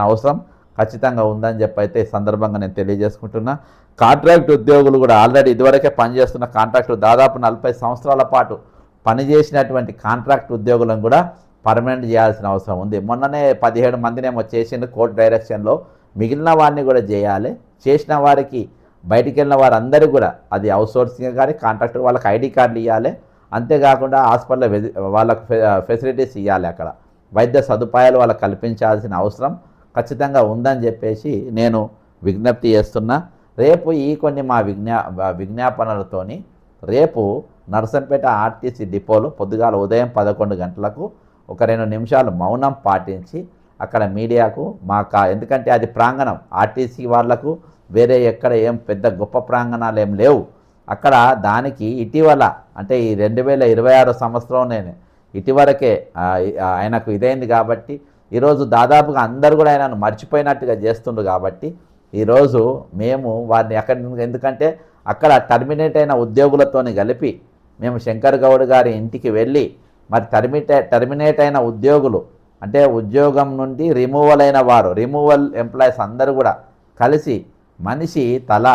అవసరం ఖచ్చితంగా ఉందని చెప్పి అయితే ఈ సందర్భంగా నేను తెలియజేసుకుంటున్నా. కాంట్రాక్ట్ ఉద్యోగులు కూడా ఆల్రెడీ ఇదివరకే పనిచేస్తున్న కాంట్రాక్టు దాదాపు 40 సంవత్సరాల పాటు పనిచేసినటువంటి కాంట్రాక్ట్ ఉద్యోగులను కూడా పర్మనెంట్ చేయాల్సిన అవసరం ఉంది. మొన్ననే 17 మందినేమో చేసిండు కోర్టు డైరెక్షన్లో, మిగిలిన వారిని కూడా చేయాలి. చేసిన వారికి బయటికి వెళ్ళిన వారందరూ కూడా అది అవుట్సోర్సింగ్ కానీ కాంట్రాక్టర్ వాళ్ళకి ఐడి కార్డులు ఇవ్వాలి. అంతేకాకుండా హాస్పిటల్లో వాళ్ళకు ఫెసిలిటీస్ ఇవ్వాలి. అక్కడ వైద్య సదుపాయాలు వాళ్ళకి కల్పించాల్సిన అవసరం ఖచ్చితంగా ఉందని చెప్పేసి నేను విజ్ఞప్తి చేస్తున్నా. రేపు ఈ కొన్ని మా విజ్ఞాపనలతోని రేపు నర్సంపేట ఆర్టీసీ డిపోలో పొద్దుగాల ఉదయం 11 గంటలకు ఒక 2 నిమిషాలు మౌనం పాటించి అక్కడ మీడియాకు ఎందుకంటే అది ప్రాంగణం ఆర్టీసీ వాళ్లకు వేరే ఎక్కడ ఏం పెద్ద గొప్ప ప్రాంగణాలు ఏం లేవు అక్కడ. దానికి ఇటీవల అంటే ఈ 2026 సంవత్సరంలోనే ఇటీవరకే ఆయనకు ఇదైంది కాబట్టి ఈరోజు దాదాపుగా అందరూ కూడా ఆయనను మర్చిపోయినట్టుగా చేస్తుండ్రు. కాబట్టి ఈరోజు మేము వారిని ఎందుకంటే అక్కడ టర్మినేట్ అయిన ఉద్యోగులతోని కలిపి మేము శంకర్ గౌడ్ గారి ఇంటికి వెళ్ళి మరి టర్మినేట్ అయిన ఉద్యోగులు అంటే ఉద్యోగం నుండి రిమూవల్ అయిన వారు రిమూవల్ ఎంప్లాయీస్ అందరూ కూడా కలిసి మనిషి తల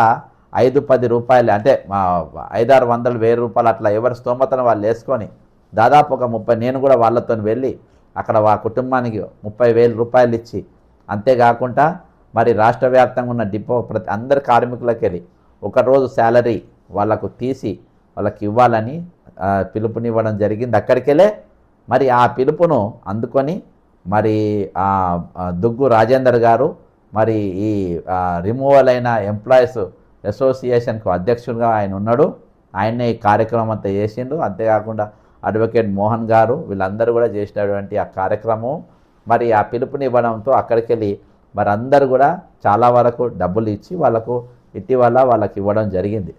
5-10 రూపాయలు అంటే 500-600 1000 రూపాయలు అట్లా ఎవరి స్తోమతను వాళ్ళు వేసుకొని దాదాపు ఒక 30 నేను కూడా వాళ్ళతో వెళ్ళి అక్కడ ఆ కుటుంబానికి 30,000 రూపాయలు ఇచ్చి అంతేకాకుండా మరి రాష్ట్ర వ్యాప్తంగా ఉన్న డిపో అందరి కార్మికులకి వెళ్ళి ఒకరోజు శాలరీ వాళ్ళకు తీసి వాళ్ళకి ఇవ్వాలని పిలుపునివ్వడం జరిగింది. అక్కడికెళ్ళే మరి ఆ పిలుపును అందుకొని మరి దుగ్గు రాజేందర్ గారు మరి ఈ రిమూవల్ అయిన ఎంప్లాయీస్ అసోసియేషన్కు అధ్యక్షుడిగా ఆయన ఉన్నాడు. ఆయన్నే ఈ కార్యక్రమం అంతా చేసిండు. అంతేకాకుండా అడ్వకేట్ మోహన్ గారు వీళ్ళందరూ కూడా చేసినటువంటి ఆ కార్యక్రమం మరి ఆ పిలుపునివ్వడంతో అక్కడికి వెళ్ళి మరి అందరూ కూడా చాలా వరకు డబ్బులు ఇచ్చి వాళ్ళకు ఇటీవల వాళ్ళకి ఇవ్వడం జరిగింది.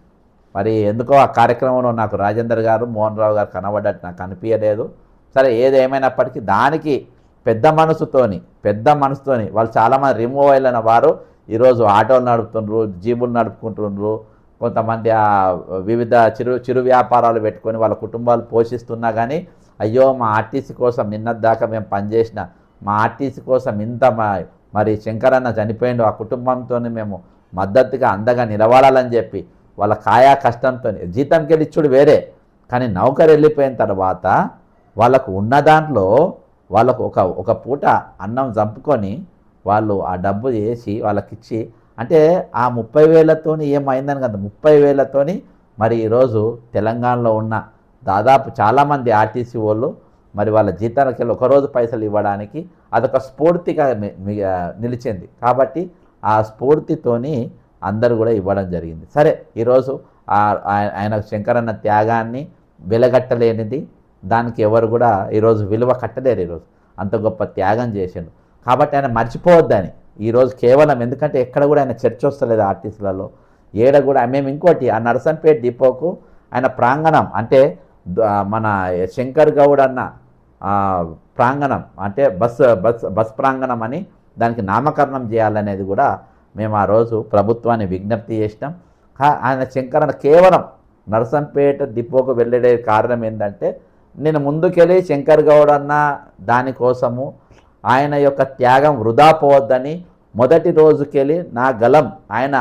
మరి ఎందుకో ఆ కార్యక్రమంలో నాకు రాజేందర్ గారు మోహన్ రావు గారు కనబడ్డట్టు నాకు అనిపించలేదు. సరే ఏదేమైనప్పటికీ దానికి పెద్ద మనసుతోని వాళ్ళు చాలామంది రిమూవ్ అయిన వారు ఈరోజు ఆటోలు నడుపుతుండ్రు, జీబులు నడుపుకుంటుండ్రు, కొంతమంది వివిధ చిరు వ్యాపారాలు పెట్టుకొని వాళ్ళ కుటుంబాలు పోషిస్తున్నా కానీ అయ్యో మా ఆర్టీసీ కోసం నిన్నదాకా మేము పనిచేసిన మా ఆర్టీసీ కోసం ఇంత మరి శంకరన్న చనిపోయిండు ఆ కుటుంబంతో మేము మద్దతుగా అండగా నిలబడాలని చెప్పి వాళ్ళ కాయా కష్టంతో జీతంకి వెళ్ళి ఇచ్చుడు వేరే, కానీ నౌకరు వెళ్ళిపోయిన తర్వాత వాళ్ళకు ఉన్న దాంట్లో వాళ్ళకు ఒక పూట అన్నం చంపుకొని వాళ్ళు ఆ డబ్బు చేసి వాళ్ళకిచ్చి అంటే ఆ 30,000తోని ఏమైందని కదా 30,000తోని మరి ఈరోజు తెలంగాణలో ఉన్న దాదాపు చాలామంది ఆర్టీసీ వాళ్ళు మరి వాళ్ళ జీతాలకు వెళ్ళి ఒకరోజు పైసలు ఇవ్వడానికి అదొక స్ఫూర్తిగా నిలిచింది. కాబట్టి ఆ స్ఫూర్తితోని అందరూ కూడా ఇవ్వడం జరిగింది. సరే ఈరోజు ఆయన శంకరన్న త్యాగాన్ని వెలగట్టలేనిది దానికి ఎవరు కూడా ఈరోజు విలువ కట్టలేరు. ఈరోజు అంత గొప్ప త్యాగం చేసిండు కాబట్టి ఆయన మర్చిపోవద్దని ఈరోజు కేవలం ఎందుకంటే ఎక్కడ కూడా ఆయన చర్చ వస్తలేదు ఆర్టీసీలలో ఏడ కూడా. మేము ఇంకోటి ఆ నర్సంపేట డిపోకు ఆయన ప్రాంగణం అంటే మన శంకర్ గౌడ్ అన్న ప్రాంగణం అంటే బస్ ప్రాంగణం అని దానికి నామకరణం చేయాలనేది కూడా మేము ఆ రోజు ప్రభుత్వాన్ని విజ్ఞప్తి చేసినాం. ఆయన శంకరన్న కేవలం నర్సంపేట డిపోకు వెళ్ళే కారణం ఏంటంటే నేను ముందుకెళ్ళి శంకర్ గౌడ్ అన్న దానికోసము ఆయన యొక్క త్యాగం వృధా పోవద్దని మొదటి రోజుకెళ్ళి నా గలం ఆయన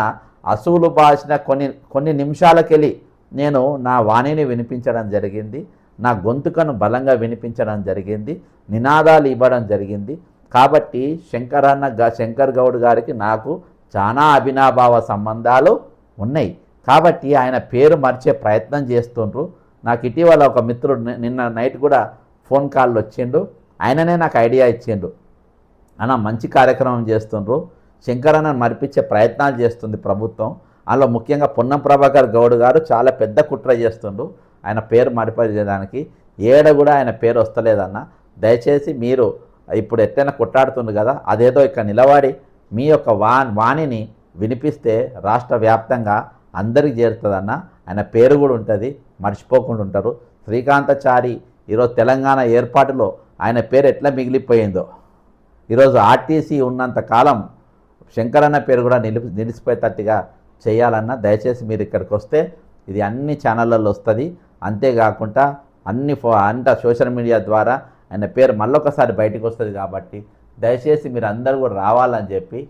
అసూలు బాసిన కొన్ని నిమిషాలకెళ్ళి నేను నా వాణిని వినిపించడం జరిగింది, నా గొంతుకను బలంగా వినిపించడం జరిగింది, నినాదాలు ఇవ్వడం జరిగింది. కాబట్టి శంకర్ గౌడ్ గారికి నాకు చాలా అభినాభావ సంబంధాలు ఉన్నాయి. కాబట్టి ఆయన పేరు మర్చే ప్రయత్నం చేస్తుండ్రు. నాకు ఇటీవల ఒక మిత్రుడు నిన్న నైట్ కూడా ఫోన్ కాల్ వచ్చిండు, ఆయననే నాకు ఐడియా ఇచ్చిండు, అన్న మంచి కార్యక్రమం చేస్తుండ్రు, శంకరన్నను మరిపించే ప్రయత్నాలు చేస్తుంది ప్రభుత్వం, అందులో ముఖ్యంగా పొన్నం ప్రభాకర్ గౌడ్ గారు చాలా పెద్ద కుట్ర చేస్తుండ్రు ఆయన పేరు మరిపించడానికి, ఏడ కూడా ఆయన పేరు వస్తలేదన్న, దయచేసి మీరు ఇప్పుడు ఎత్తైనా కొట్టాడుతుంది కదా అదేదో ఇక్కడ నిలబడి మీ యొక్క వాణిని వినిపిస్తే రాష్ట్ర వ్యాప్తంగా అందరికీ చేరుతుందన్న, ఆయన పేరు కూడా ఉంటుంది, మర్చిపోకుండా ఉంటారు. శ్రీకాంతాచారి ఈరోజు తెలంగాణ ఏర్పాటులో ఆయన పేరు ఎట్లా మిగిలిపోయిందో ఈరోజు ఆర్టీసీ ఉన్నంత కాలం శంకరన్న పేరు కూడా నిలిచిపోయేటట్టుగా చేయాలన్నా దయచేసి మీరు ఇక్కడికి వస్తే ఇది అన్ని ఛానళ్ళల్లో వస్తుంది. అంతేకాకుండా అంతా సోషల్ మీడియా ద్వారా ఆయన పేరు మళ్ళొకసారి బయటకు వస్తుంది. కాబట్టి దయచేసి మీరు అందరూ కూడా రావాలని చెప్పి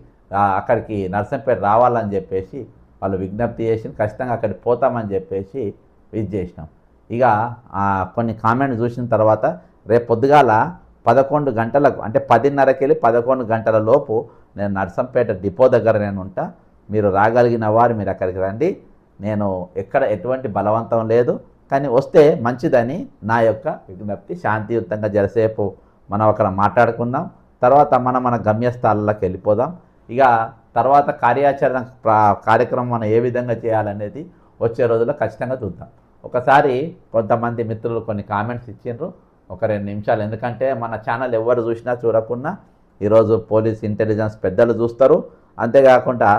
అక్కడికి నర్సంపేట రావాలని చెప్పేసి వాళ్ళు విజ్ఞప్తి చేసి ఖచ్చితంగా అక్కడికి పోతామని చెప్పేసి ఇది చేసినాం. ఇక కొన్ని కామెంట్ చూసిన తర్వాత రేపు పొద్దుగాల 11 గంటలకు అంటే 10:30కి వెళ్ళి 11 గంటల లోపు నేను నర్సంపేట డిపో దగ్గర నేను ఉంటా. మీరు రాగలిగిన వారు మీరు అక్కడికి రండి. నేను ఎక్కడ ఎటువంటి బలవంతం లేదు, కానీ వస్తే మంచిదని నా యొక్క విజ్ఞప్తి. శాంతియుతంగా జరసేపు మనం అక్కడ మాట్లాడుకుందాం, తర్వాత మన గమ్యస్థానాలకు వెళ్ళిపోదాం. ఇక తర్వాత కార్యక్రమం మనం ఏ విధంగా చేయాలనేది వచ్చే రోజుల్లో ఖచ్చితంగా చూద్దాం. ఒకసారి కొంతమంది మిత్రులు కొన్ని కామెంట్స్ ఇచ్చిండ్రు, ఒక 2 నిమిషాలు. ఎందుకంటే మన ఛానల్ ఎవరు చూసినా చూడకున్నా ఈరోజు పోలీస్ ఇంటెలిజెన్స్ పెద్దలు చూస్తారు, అంతేకాకుండా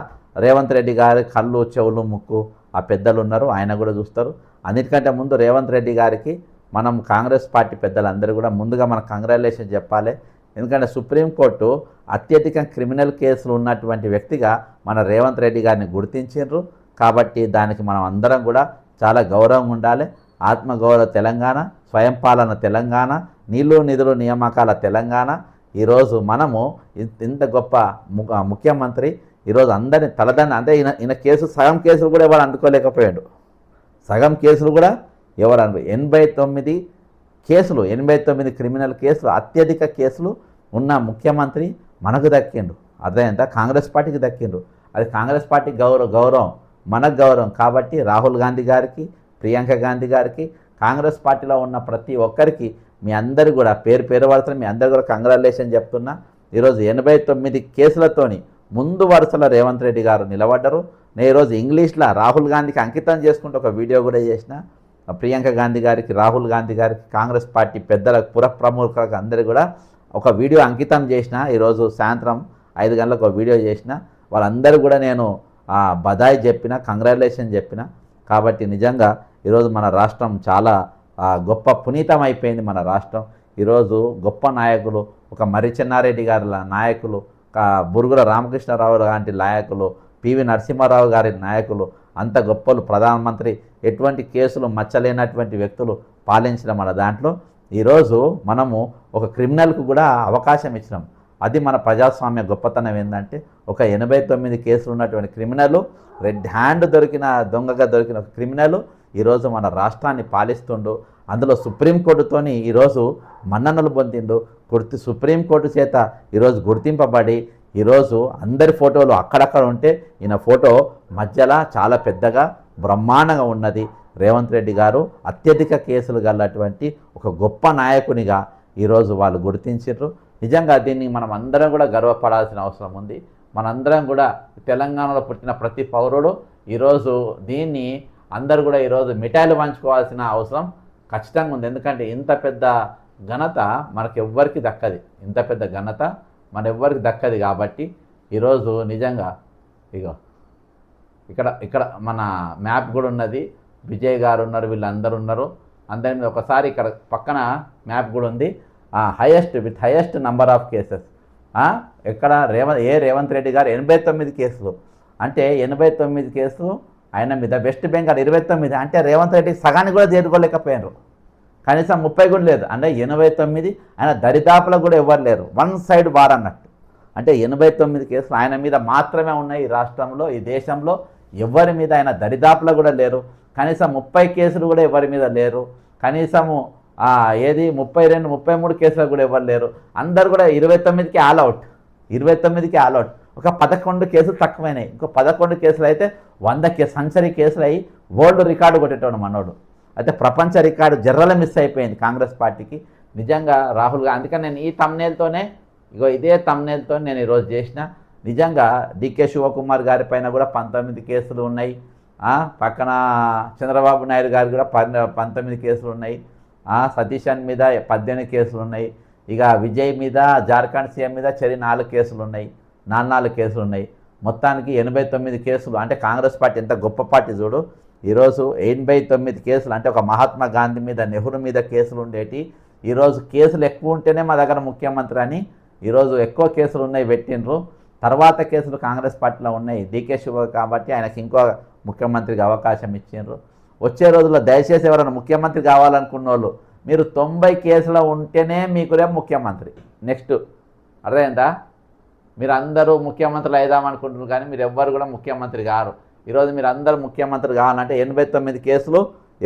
రేవంత్ రెడ్డి గారి కళ్ళు చెవులు ముక్కు ఆ పెద్దలు ఉన్నారు, ఆయన కూడా చూస్తారు. అన్నిటికంటే ముందు రేవంత్ రెడ్డి గారికి మనం కాంగ్రెస్ పార్టీ పెద్దలందరూ కూడా ముందుగా మన కంగ్రాచులేషన్ చెప్పాలి. ఎందుకంటే సుప్రీంకోర్టు అత్యధిక క్రిమినల్ కేసులు ఉన్నటువంటి వ్యక్తిగా మన రేవంత్ రెడ్డి గారిని గుర్తించారు. కాబట్టి దానికి మనం అందరం కూడా చాలా గౌరవంగా ఉండాలి. ఆత్మగౌరవ తెలంగాణ, స్వయంపాలన తెలంగాణ, నీళ్లు నిధులు నియామకాల తెలంగాణ. ఈరోజు మనము ఇంత గొప్ప ముఖ్యమంత్రి ఈరోజు అందరిని తలదండ అంటే ఈయన కేసు సగం కేసులు కూడా ఎవరు అందుకోలేకపోయాడు. సగం కేసులు కూడా ఎవరు 89 కేసులు, 89 క్రిమినల్ కేసులు, అత్యధిక కేసులు ఉన్న ముఖ్యమంత్రి మనకు దక్కిండు. అర్థమైందా? కాంగ్రెస్ పార్టీకి దక్కిండు. అది కాంగ్రెస్ పార్టీ గౌరవం, మనకు గౌరవం. కాబట్టి రాహుల్ గాంధీ గారికి, ప్రియాంక గాంధీ గారికి, కాంగ్రెస్ పార్టీలో ఉన్న ప్రతి ఒక్కరికి మీ అందరు కూడా పేరు వరుసలో మీ అందరు కూడా కంగ్రాచులేషన్ చెప్తున్నా. ఈరోజు 89 కేసులతోని ముందు వరుసలో రేవంత్ రెడ్డి గారు నిలబడ్డరు. నేను ఈరోజు ఇంగ్లీష్లో రాహుల్ గాంధీకి అంకితం చేసుకుంటూ ఒక వీడియో కూడా చేసిన. ప్రియాంక గాంధీ గారికి, రాహుల్ గాంధీ గారికి, కాంగ్రెస్ పార్టీ పెద్దలకు, పురప్రముఖులకు అందరూ కూడా ఒక వీడియో అంకితం చేసిన. ఈరోజు సాయంత్రం 5 గంటలకు ఒక వీడియో చేసిన. వాళ్ళందరూ కూడా నేను బధాయి చెప్పిన, కంగ్రాచులేషన్ చెప్పిన. కాబట్టి నిజంగా ఈరోజు మన రాష్ట్రం చాలా గొప్ప పునీతం అయిపోయింది. మన రాష్ట్రం ఈరోజు గొప్ప నాయకులు, ఒక మర్రి చెన్నారెడ్డి గారి నాయకులు, బురుగుల రామకృష్ణారావు లాంటి నాయకులు, పివి నరసింహారావు గారి నాయకులు, అంత గొప్పలు, ప్రధానమంత్రి, ఎటువంటి కేసులు మచ్చలేనటువంటి వ్యక్తులు పాలించిన మన దాంట్లో ఈరోజు మనము ఒక క్రిమినల్కు కూడా అవకాశం ఇచ్చినాం. అది మన ప్రజాస్వామ్య గొప్పతనం. ఏంటంటే ఒక 89 కేసులు ఉన్నటువంటి క్రిమినల్, రెడ్ హ్యాండ్ దొరికిన దొంగగా దొరికిన ఒక క్రిమినల్ ఈరోజు మన రాష్ట్రాన్ని పాలిస్తుండు. అందులో సుప్రీంకోర్టుతోని ఈరోజు మన్ననలు పొందిండు. సుప్రీంకోర్టు చేత ఈరోజు గుర్తింపబడి ఈరోజు అందరి ఫోటోలు అక్కడక్కడ ఉంటే ఈయన ఫోటో మధ్యలో చాలా పెద్దగా బ్రహ్మాండంగా ఉన్నది. రేవంత్ రెడ్డి గారు అత్యధిక కేసులు గలటువంటి ఒక గొప్ప నాయకునిగా ఈరోజు వాళ్ళు గుర్తించారు. నిజంగా దీన్ని మనం అందరం కూడా గర్వపడాల్సిన అవసరం ఉంది. మనందరం కూడా తెలంగాణలో పుట్టిన ప్రతి పౌరుడు ఈరోజు దీన్ని అందరూ కూడా ఈరోజు మిఠాయిలు పంచుకోవాల్సిన అవసరం ఖచ్చితంగా ఉంది. ఎందుకంటే ఇంత పెద్ద ఘనత మనకు ఎవ్వరికి దక్కది, ఇంత పెద్ద ఘనత మన ఎవ్వరికి దక్కది. కాబట్టి ఈరోజు నిజంగా ఇక్కడ మన మ్యాప్ కూడా ఉన్నది, విజయ్ గారు ఉన్నారు, వీళ్ళందరూ ఉన్నారు. అందరి మీద ఒకసారి ఇక్కడ పక్కన మ్యాప్ కూడా ఉంది. హైయెస్ట్ నంబర్ ఆఫ్ కేసెస్ ఎక్కడ రేవంత్ రెడ్డి గారు 89 కేసులు, అంటే 89 కేసులు ఆయన మీద. వెస్ట్ బెంగాల్ 29, అంటే రేవంత్ రెడ్డి సగాన్ని కూడా చేరుకోలేకపోయారు, కనీసం 30 కూడా లేదు. అంటే 89 ఆయన దరిదాపులో కూడా ఎవరు లేరు, వన్ సైడ్ వార్ అన్నట్టు. అంటే 89 కేసులు ఆయన మీద మాత్రమే ఉన్నాయి ఈ రాష్ట్రంలో, ఈ దేశంలో. ఎవరి మీద ఆయన దరిదాపులో కూడా లేరు. కనీసం 30 కేసులు కూడా ఎవరి మీద లేరు. కనీసము 32, 33 కేసులు కూడా ఎవరు లేరు. అందరు కూడా 29కి ఆల్అవుట్, 29కి ఆల్అవుట్. ఒక 11 కేసులు తక్కువైనాయి. ఇంకో 11 కేసులు అయితే 100 సెంచరీ కేసులు అయ్యి వరల్డ్ రికార్డు కొట్టేటోడు మనోడు. అయితే ప్రపంచ రికార్డు జర్రలో మిస్ అయిపోయింది కాంగ్రెస్ పార్టీకి. నిజంగా రాహుల్ గాంధీ, అందుకని నేను ఈ తమ్నేల్తోనే ఇదే తమ్నేల్తో నేను ఈరోజు చేసిన. నిజంగా డికే శివకుమార్ గారి పైన కూడా 19 కేసులు ఉన్నాయి. పక్కన చంద్రబాబు నాయుడు గారి కూడా 19 కేసులు ఉన్నాయి. సతీశన్ మీద 18 కేసులు ఉన్నాయి. ఇక విజయ్ మీద, జార్ఖండ్ సీఎం మీద 4 కేసులు ఉన్నాయి, 4 కేసులు ఉన్నాయి. మొత్తానికి 89 కేసులు. అంటే కాంగ్రెస్ పార్టీ ఎంత గొప్ప పార్టీ చూడు. ఈరోజు 89 కేసులు, అంటే ఒక మహాత్మా గాంధీ మీద, నెహ్రూ మీద కేసులు ఉండేటి. ఈరోజు కేసులు ఎక్కువ ఉంటేనే మా దగ్గర ముఖ్యమంత్రి అని ఈరోజు ఎక్కువ కేసులు ఉన్నాయి పెట్టిండ్రు. తర్వాత కేసులు కాంగ్రెస్ పార్టీలో ఉన్నాయి డీకే శివ, కాబట్టి ఆయనకి ఇంకో ముఖ్యమంత్రికి అవకాశం ఇచ్చిండ్రు. వచ్చే రోజుల్లో దయచేసి ఎవరైనా ముఖ్యమంత్రి కావాలనుకున్న వాళ్ళు మీరు 90 కేసులో ఉంటేనే మీకు రేపు ముఖ్యమంత్రి. నెక్స్ట్ అర్థమైందా? మీరు అందరూ ముఖ్యమంత్రులు అయిదామనుకుంటున్నారు కానీ మీరు ఎవ్వరు కూడా ముఖ్యమంత్రి గారు. ఈరోజు మీరు అందరూ ముఖ్యమంత్రి కావాలంటే 89 కేసులు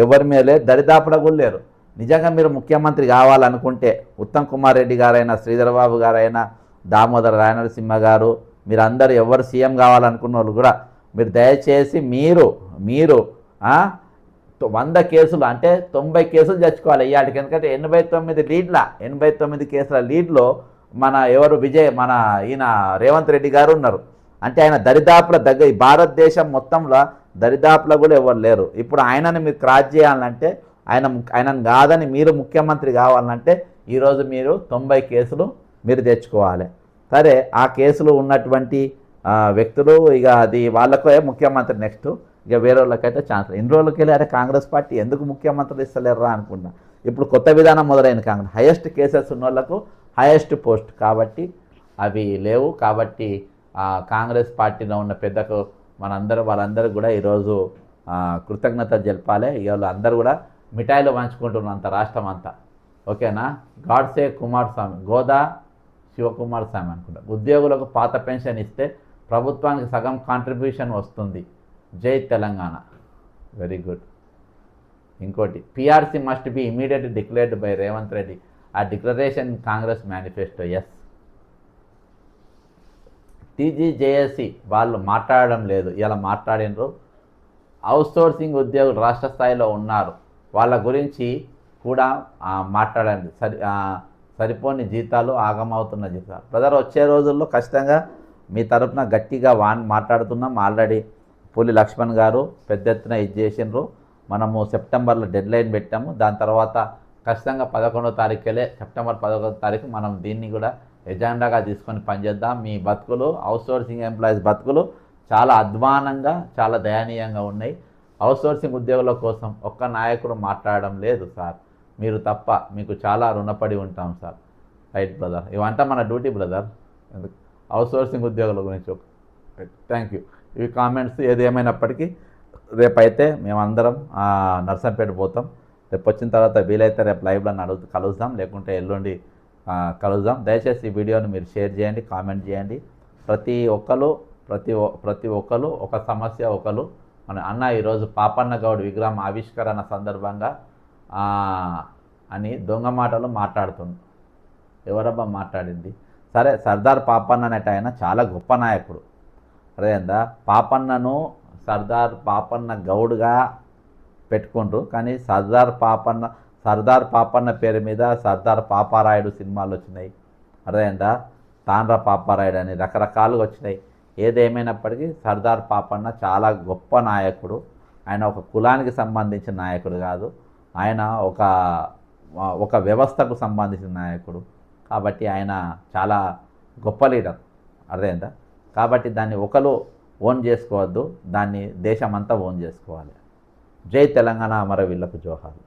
ఎవరి మీద లేదు, దరిదాపులకు కూడా లేరు. నిజంగా మీరు ముఖ్యమంత్రి కావాలనుకుంటే ఉత్తమ్ కుమార్ రెడ్డి గారైనా, శ్రీధర్ బాబు గారైనా, దామోదర్ రాయనరసింహ గారు, మీరు అందరూ ఎవరు సీఎం కావాలనుకున్న వాళ్ళు కూడా మీరు దయచేసి మీరు 100 కేసులు అంటే 90 కేసులు తెచ్చుకోవాలి ఇవాటికి. ఎందుకంటే 89 కేసుల లీడ్లో మన ఈయన రేవంత్ రెడ్డి గారు ఉన్నారు. అంటే ఆయన దరిదాపుల దగ్గర భారతదేశం మొత్తంలో దరిదాపులో కూడా ఎవరు లేరు. ఇప్పుడు ఆయనని మీరు క్రాస్ చేయాలంటే ఆయనను కాదని మీరు ముఖ్యమంత్రి కావాలంటే ఈరోజు మీరు 90 కేసులు మీరు తెచ్చుకోవాలి. సరే, ఆ కేసులు ఉన్నటువంటి వ్యక్తులు ఇక అది వాళ్ళకే ముఖ్యమంత్రి నెక్స్ట్, ఇక వేరే వాళ్ళకైతే ఛాన్స్. ఇన్ని రోజులకి వెళ్ళి అరే కాంగ్రెస్ పార్టీ ఎందుకు ముఖ్యమంత్రులు ఇస్తలేరా అనుకున్నా. ఇప్పుడు కొత్త విధానం మొదలైంది. కాంగ్రెస్ హైయెస్ట్ కేసెస్ ఉన్న వాళ్ళకు హైయెస్ట్ పోస్ట్ కాబట్టి అవి లేవు. కాబట్టి కాంగ్రెస్ పార్టీలో ఉన్న పెద్దకు వాళ్ళందరూ కూడా ఈరోజు కృతజ్ఞత జరపాలి. ఇవాళ అందరూ కూడా మిఠాయిలు పంచుకుంటున్నంత రాష్ట్రం అంతా. ఓకేనా? గాడ్సే కుమారస్వామి, గోదా శివకుమార్ స్వామి అనుకుంటా. ఉద్యోగులకు పాత పెన్షన్ ఇస్తే ప్రభుత్వానికి సగం కాంట్రిబ్యూషన్ వస్తుంది. జై తెలంగాణ. Very good. ఇంకోటి, PRC must be immediately declared by Revanth Reddy. ఆ declaration Congress manifesto. Yes. TGJAC వాళ్ళు మాట్లాడడం లేదు, ఇలా మాట్లాడినరు. అవుట్సోర్సింగ్ ఉద్యోగులు రాష్ట్ర స్థాయిలో ఉన్నారు, వాళ్ళ గురించి కూడా మాట్లాడండి. సరిపోని జీతాలు, ఆగమవుతున్న జీతాలు. బ్రదర్, వచ్చే రోజుల్లో ఖచ్చితంగా మీ తరఫున గట్టిగా మాట్లాడుతున్నాం. ఆల్రెడీ పులి లక్ష్మణ్ గారు పెద్ద ఎత్తున ఇది చేసినారు. మనము సెప్టెంబర్లో డెడ్లైన్ పెట్టాము. దాని తర్వాత ఖచ్చితంగా 11వ తారీఖులే, సెప్టెంబర్ 11వ తారీఖు మనం దీన్ని కూడా ఎజెండాగా తీసుకొని పనిచేద్దాం. మీ బతుకులు, అవుట్సోర్సింగ్ ఎంప్లాయీస్ బతుకులు చాలా అధ్వానంగా, చాలా దయనీయంగా ఉన్నాయి. అవుట్సోర్సింగ్ ఉద్యోగుల కోసం ఒక్క నాయకుడు మాట్లాడడం లేదు సార్. మీరు తప్ప మీకు చాలా రుణపడి ఉంటాం సార్. రైట్ బ్రదర్, ఇవంతా మన డ్యూటీ బ్రదర్. ఎందుకు అవుట్సోర్సింగ్ ఉద్యోగుల గురించి. Thank you. ఇవి కామెంట్స్. ఏది ఏమైనప్పటికీ రేపైతే మేమందరం నర్సంపేట పోతాం. రేపు వచ్చిన తర్వాత వీలైతే రేపు లైవ్లో కలుద్దాం, లేకుంటే ఎల్లుండి కలుద్దాం. దయచేసి ఈ వీడియోని మీరు షేర్ చేయండి, కామెంట్ చేయండి. ప్రతి ఒక్కరు ఒక సమస్య మన అన్న ఈరోజు పాపన్న గౌడ్ విగ్రహం ఆవిష్కరణ సందర్భంగా అని దొంగ మాటలు మాట్లాడుతుంది. ఎవరబ్బా మాట్లాడింది? సరే, సర్దార్ పాపన్న అనేట ఆయన చాలా గొప్ప నాయకుడు. అదేందా, పాపన్నను సర్దార్ పాపన్న గౌడ్గా పెట్టుకుంటారు. కానీ సర్దార్ పాపన్న పేరు మీద సర్దార్ పాపారాయుడు సినిమాలు వచ్చినాయి. అదేందా, తాండ్ర పాపారాయుడు అని రకరకాలుగా వచ్చినాయి. ఏదేమైనప్పటికీ సర్దార్ పాపన్న చాలా గొప్ప నాయకుడు. ఆయన ఒక కులానికి సంబంధించిన నాయకుడు కాదు, ఆయన ఒక వ్యవస్థకు సంబంధించిన నాయకుడు. కాబట్టి ఆయన చాలా గొప్ప లీడర్. అర్థమైందా? కాబట్టి దాన్ని ఒకరు ఓన్ చేసుకోవద్దు, దాన్ని దేశమంతా ఓన్ చేసుకోవాలి. జై తెలంగాణ, అమరవీరులకు జోహార్లు.